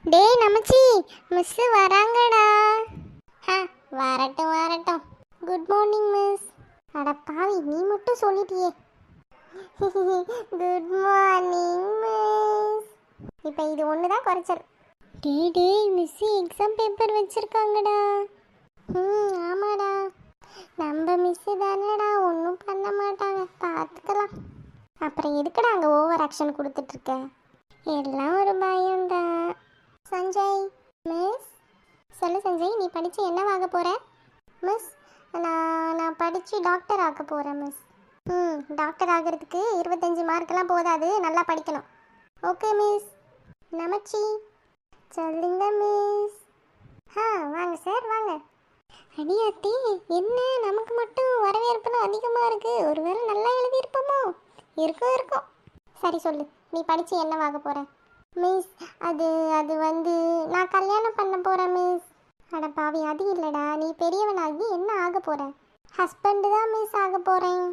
டேய் நமச்சி, மிஸ் வராங்கடா. ஹ, வரட்டும் வரட்டும். Good morning miss. அட பாவி, நீ மட்டும் சொல்லிட்டியே. Good morning miss. இப்போ இது ஒன்று தான் குறைச்சல். டேய் மிஸ் எக்ஸாம் பேப்பர் வச்சிருக்காங்கடா. ஆமாடா. நம்ம மிஸ்ஸு தானேடா, ஒன்றும் பண்ண மாட்டாங்க, பார்த்துக்கலாம். அப்புறம் எதுக்குடா அங்கே ஓவர் ஆக்ஷன் கொடுத்துட்ருக்க? எல்லாம் ஒரு பயம்தான். சஞ்சய் மிஸ். சொல்லு சஞ்சய், நீ படித்து என்னவாக போகிற? மிஸ், நான் படித்து டாக்டர் ஆக போகிறேன் மிஸ். டாக்டர் ஆகிறதுக்கு 25 மார்க்கெலாம் போதாது, நல்லா படிக்கணும். Okay miss. நமச்சி சொல்லுங்க மிஸ். வாங்க சார் வாங்க. அடியாத்தி, என்ன நமக்கு மட்டும் வரவேற்பெல்லாம் அதிகமாக இருக்குது? ஒருவேளை நல்லா எழுதியிருப்போமோ? இருக்கும். சரி சொல்லு, நீ படித்து என்னவாக போகிற? மிஸ், அது வந்து நான் கல்யாணம் பண்ண போகிறேன் மிஸ். அட பாவி, அது இல்லைடா, நீ பெரியவனாகி என்ன ஆக போகிற? ஹஸ்பண்டு தான் மிஸ் ஆக போகிறேன்.